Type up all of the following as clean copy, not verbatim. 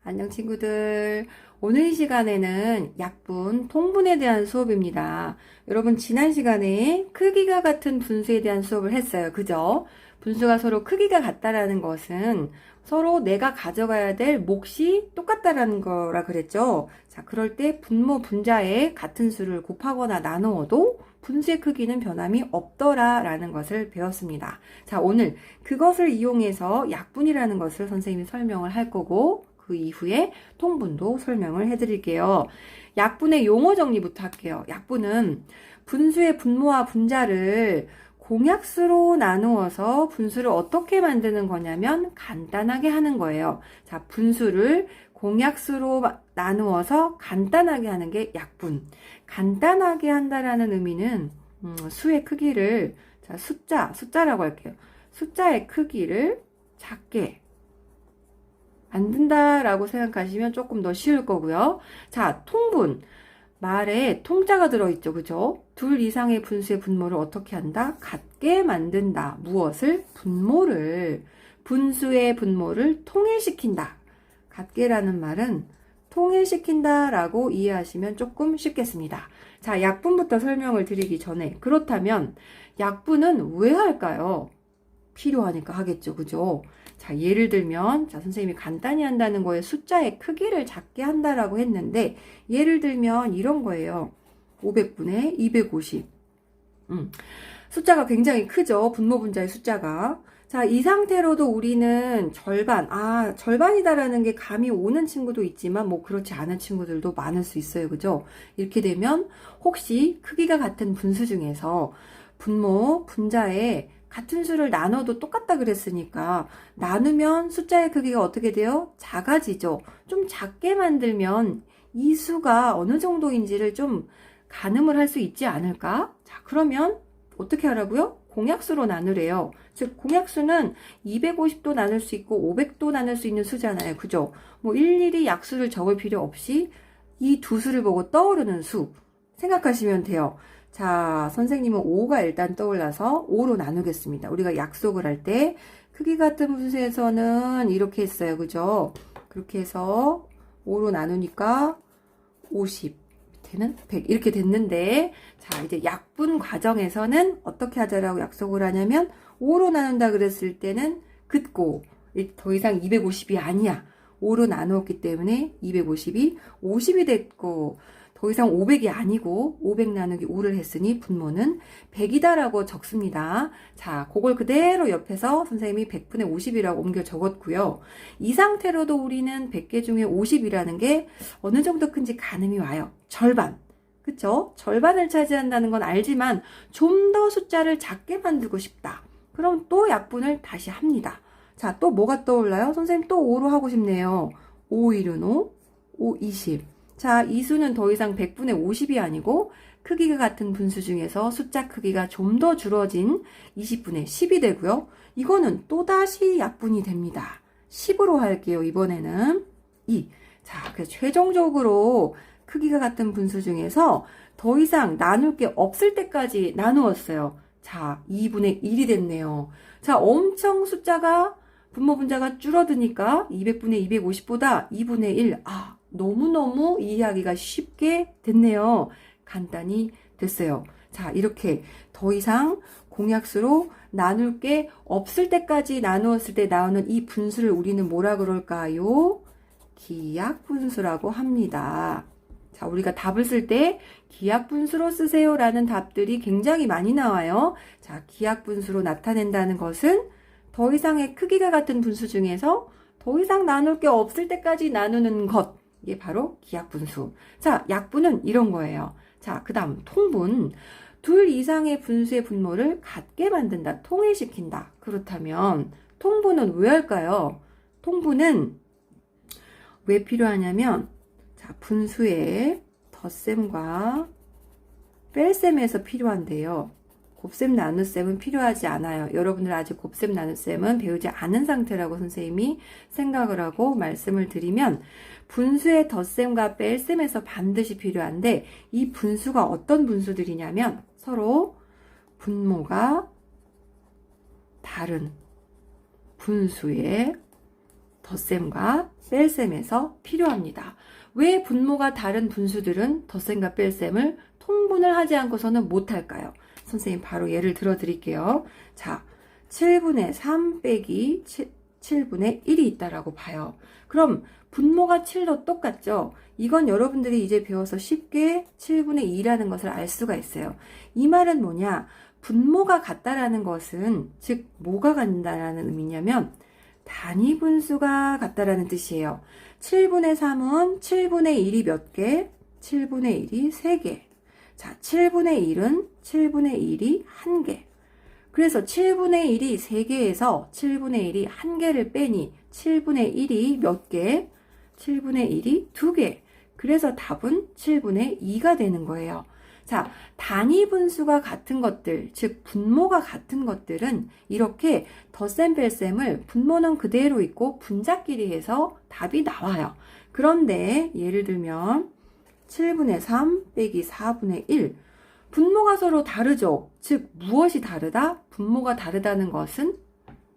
안녕 친구들. 오늘 이 시간에는 약분, 통분에 대한 수업입니다. 여러분 지난 시간에 크기가 같은 분수에 대한 수업을 했어요. 그죠? 분수가 서로 크기가 같다라는 것은 서로 내가 가져가야 될 몫이 똑같다라는 거라 그랬죠. 자, 그럴 때 분모, 분자에 같은 수를 곱하거나 나누어도 분수의 크기는 변함이 없더라라는 것을 배웠습니다. 자, 오늘 그것을 이용해서 약분이라는 것을 선생님이 설명을 할 거고 그 이후에 통분도 설명을 해드릴게요. 약분의 용어 정리부터 할게요. 약분은 분수의 분모와 분자를 공약수로 나누어서 분수를 어떻게 만드는 거냐면 간단하게 하는 거예요. 자, 분수를 공약수로 나누어서 간단하게 하는 게 약분. 간단하게 한다라는 의미는 수의 크기를 자, 숫자라고 할게요. 숫자의 크기를 작게 만든다라고 생각하시면 조금 더 쉬울 거고요. 자, 통분. 말에 통자가 들어있죠. 그죠? 둘 이상의 분수의 분모를 어떻게 한다? 같게 만든다. 무엇을? 분모를. 분수의 분모를 통일시킨다. 같게라는 말은 통일시킨다 라고 이해하시면 조금 쉽겠습니다. 자, 약분부터 설명을 드리기 전에 그렇다면 약분은 왜 할까요? 필요하니까 하겠죠. 그죠? 자, 예를 들면, 자, 선생님이 간단히 한다는 거에 숫자의 크기를 작게 한다라고 했는데, 예를 들면 이런 거예요. 500분의 250. 숫자가 굉장히 크죠. 분모 분자의 숫자가. 자, 이 상태로도 우리는 절반이다라는 게 감이 오는 친구도 있지만, 뭐, 그렇지 않은 친구들도 많을 수 있어요. 그죠? 이렇게 되면, 혹시 크기가 같은 분수 중에서 분모, 분자에 같은 수를 나눠도 똑같다 그랬으니까 나누면 숫자의 크기가 어떻게 돼요? 작아지죠. 좀 작게 만들면 이 수가 어느 정도인지를 좀 가늠을 할 수 있지 않을까? 자, 그러면 어떻게 하라고요? 공약수로 나누래요. 즉 공약수는 250도 나눌 수 있고 500도 나눌 수 있는 수잖아요. 그죠? 뭐 일일이 약수를 적을 필요 없이 이 두 수를 보고 떠오르는 수 생각하시면 돼요. 자, 선생님은 5가 일단 떠올라서 5로 나누겠습니다. 우리가 약속을 할 때 크기 같은 분수에서는 이렇게 했어요. 그죠? 그렇게 해서 5로 나누니까 50, 밑에는 100 이렇게 됐는데 자, 이제 약분 과정에서는 어떻게 하자라고 약속을 하냐면 5로 나눈다 그랬을 때는 긋고 더 이상 250이 아니야. 5로 나누었기 때문에 250이 50이 됐고 더 이상 500이 아니고 500 나누기 5를 했으니 분모는 100이다라고 적습니다. 자, 그걸 그대로 옆에서 선생님이 100분의 50이라고 옮겨 적었고요. 이 상태로도 우리는 100개 중에 50이라는 게 어느 정도 큰지 가늠이 와요. 절반. 그쵸? 절반을 차지한다는 건 알지만 좀 더 숫자를 작게 만들고 싶다. 그럼 또 약분을 다시 합니다. 자, 또 뭐가 떠올라요? 선생님 또 5로 하고 싶네요. 5 1은 5, 5 20. 자, 이 수는 더 이상 100분의 50이 아니고 크기가 같은 분수 중에서 숫자 크기가 좀 더 줄어진 20분의 10이 되고요. 이거는 또다시 약분이 됩니다. 10으로 할게요. 이번에는 2. 자, 그래서 최종적으로 크기가 같은 분수 중에서 더 이상 나눌 게 없을 때까지 나누었어요. 자, 2분의 1이 됐네요. 자, 엄청 숫자가 분모 분자가 줄어드니까 200분의 250보다 2분의 1. 너무너무 이해하기가 쉽게 됐네요. 간단히 됐어요. 자, 이렇게 더 이상 공약수로 나눌 게 없을 때까지 나누었을 때 나오는 이 분수를 우리는 뭐라 그럴까요? 기약분수라고 합니다. 자, 우리가 답을 쓸 때 기약분수로 쓰세요 라는 답들이 굉장히 많이 나와요. 자, 기약분수로 나타낸다는 것은 더 이상의 크기가 같은 분수 중에서 더 이상 나눌 게 없을 때까지 나누는 것. 이게 바로 기약분수. 자, 약분은 이런 거예요. 자, 그 다음 통분. 둘 이상의 분수의 분모를 같게 만든다. 통일시킨다. 그렇다면 통분은 왜 할까요? 통분은 왜 필요하냐면 자, 분수의 덧셈과 뺄셈에서 필요한데요. 곱셈 나눗셈은 필요하지 않아요. 여러분들 아직 곱셈 나눗셈은 배우지 않은 상태라고 선생님이 생각을 하고 말씀을 드리면 분수의 덧셈과 뺄셈에서 반드시 필요한데 이 분수가 어떤 분수들이냐면 서로 분모가 다른 분수의 덧셈과 뺄셈에서 필요합니다. 왜 분모가 다른 분수들은 덧셈과 뺄셈을 통분을 하지 않고서는 못할까요? 선생님 바로 예를 들어 드릴게요. 자, 7분의 3 빼기 7분의 1이 있다라고 봐요. 그럼 분모가 7도 똑같죠? 이건 여러분들이 이제 배워서 쉽게 7분의 2라는 것을 알 수가 있어요. 이 말은 뭐냐? 분모가 같다라는 것은 즉 뭐가 같다라는 의미냐면 단위 분수가 같다라는 뜻이에요. 7분의 3은 7분의 1이 몇 개? 7분의 1이 3개. 자, 7분의 1은 7분의 1이 1개. 그래서 7분의 1이 3개에서 7분의 1이 1개를 빼니 7분의 1이 몇 개? 7분의 1이 2개. 그래서 답은 7분의 2가 되는 거예요. 자, 단위 분수가 같은 것들, 즉 분모가 같은 것들은 이렇게 덧셈 뺄셈을 분모는 그대로 있고 분자끼리 해서 답이 나와요. 그런데 예를 들면 7분의 3 빼기 4분의 1 분모가 서로 다르죠. 즉 무엇이 다르다? 분모가 다르다는 것은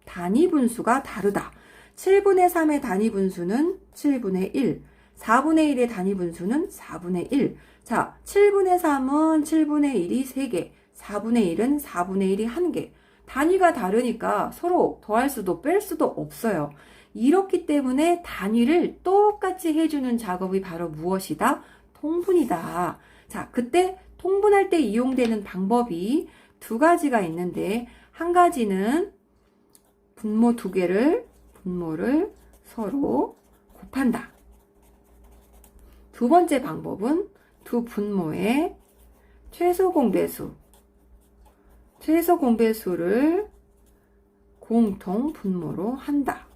단위 분수가 다르다. 7분의 3의 단위 분수는 7분의 1, 4분의 1의 단위 분수는 4분의 1. 자, 7분의 3은 7분의 1이 3개, 4분의 1은 4분의 1이 1개. 단위가 다르니까 서로 더할 수도 뺄 수도 없어요. 이렇기 때문에 단위를 똑같이 해주는 작업이 바로 무엇이다? 통분이다. 자, 그때 통분할 때 이용되는 방법이 두 가지가 있는데 한 가지는 분모 두 개를 분모를 서로 곱한다. 두 번째 방법은 두 분모의 최소 공배수를 공통 분모로 한다.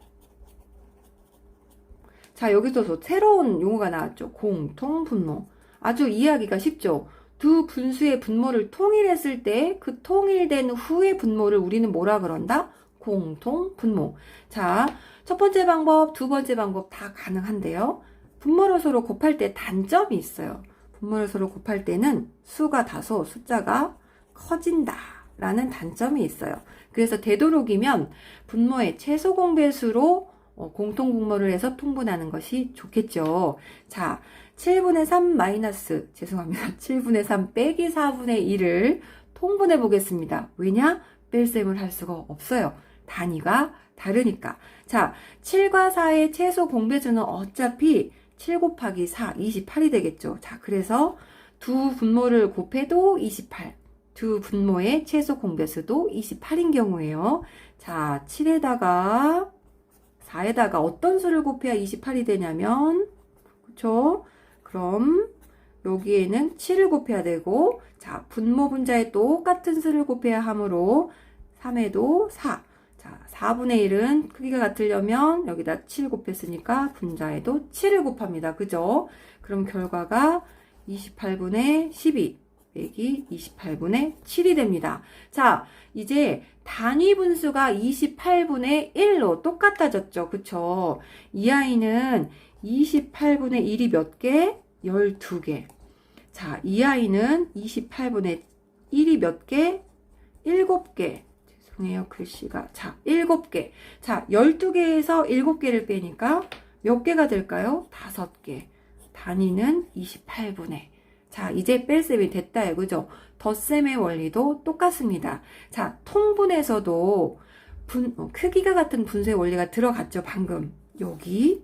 자, 여기서 새로운 용어가 나왔죠. 공통 분모. 아주 이해하기가 쉽죠. 두 분수의 분모를 통일했을 때 그 통일된 후의 분모를 우리는 뭐라 그런다? 공통 분모. 자, 첫 번째 방법, 두 번째 방법 다 가능한데요. 분모를 서로 곱할 때 단점이 있어요. 분모를 서로 곱할 때는 수가 다소 숫자가 커진다 라는 단점이 있어요. 그래서 되도록이면 분모의 최소 공배수로 공통 분모를 해서 통분하는 것이 좋겠죠. 자, 7분의 3 마이너스, 죄송합니다. 7분의 3 빼기 4분의 1을 통분해 보겠습니다. 왜냐? 뺄셈을 할 수가 없어요. 단위가 다르니까. 자, 7과 4의 최소 공배수는 어차피 7 곱하기 4, 28이 되겠죠. 자, 그래서 두 분모를 곱해도 28. 두 분모의 최소 공배수도 28인 경우에요. 자, 7에다가 4에다가 어떤 수를 곱해야 28이 되냐면, 그쵸? 그럼 여기에는 7을 곱해야 되고, 자, 분모 분자에 똑같은 수를 곱해야 하므로 3에도 4. 자, 4분의 1은 크기가 같으려면 여기다 7 곱했으니까 분자에도 7을 곱합니다. 그죠? 그럼 결과가 28분의 12 빼기 28분의 7이 됩니다. 자, 이제 단위 분수가 28분의 1로 똑같아졌죠. 그쵸? 이 아이는 28분의 1이 몇 개? 12개. 자, 이 아이는 28분의 1이 몇 개? 7개. 죄송해요, 글씨가. 자, 7개. 자, 12개에서 7개를 빼니까 몇 개가 될까요? 5개. 단위는 28분의. 자, 이제 뺄셈이 됐다, 그죠? 덧셈의 원리도 똑같습니다. 자, 통분에서도 크기가 같은 분수의 원리가 들어갔죠, 방금. 여기.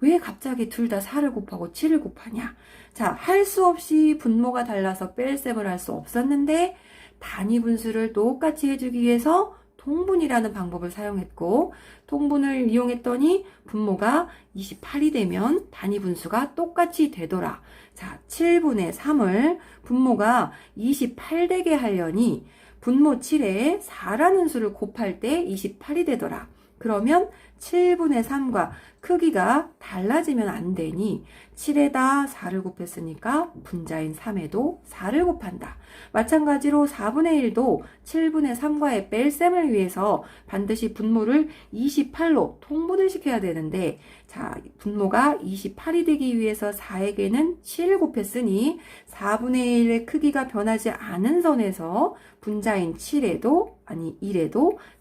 왜 갑자기 둘 다 4를 곱하고 7을 곱하냐? 자, 할 수 없이 분모가 달라서 뺄셈을 할 수 없었는데, 단위 분수를 똑같이 해주기 위해서 통분이라는 방법을 사용했고, 통분을 이용했더니 분모가 28이 되면 단위 분수가 똑같이 되더라. 자, 7분의 3을 분모가 28 되게 하려니 분모 7에 4라는 수를 곱할 때 28이 되더라. 그러면 7분의 3과 크기가 달라지면 안 되니 7에다 4를 곱했으니까 분자인 3에도 4를 곱한다. 마찬가지로 4분의 1도 7분의 3과의 뺄셈을 위해서 반드시 분모를 28로 통분을 시켜야 되는데, 자, 분모가 28이 되기 위해서 4에게는 7을 곱했으니 4분의 1의 크기가 변하지 않은 선에서 분자인 1에도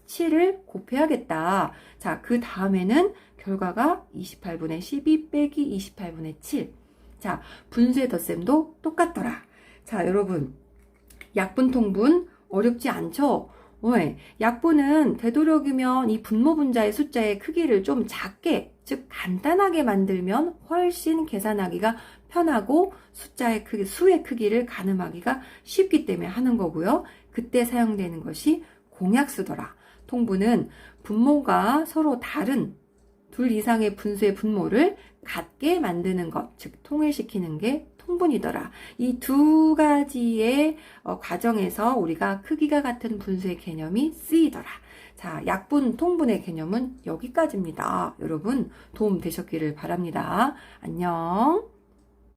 7을 곱해야겠다. 자, 그 다음에는 결과가 28분의 12 빼기 28분의 7. 자, 분수의 덧셈도 똑같더라. 자, 여러분, 약분, 통분 어렵지 않죠? 왜? 약분은 되도록이면 이 분모 분자의 숫자의 크기를 좀 작게, 즉 간단하게 만들면 훨씬 계산하기가 편하고 숫자의 크기, 수의 크기를 가늠하기가 쉽기 때문에 하는 거고요. 그때 사용되는 것이 공약수더라. 통분은 분모가 서로 다른 둘 이상의 분수의 분모를 같게 만드는 것, 즉 통일시키는 게 통분이더라. 이 두 가지의 과정에서 우리가 크기가 같은 분수의 개념이 쓰이더라. 자, 약분, 통분의 개념은 여기까지입니다. 여러분 도움 되셨기를 바랍니다. 안녕.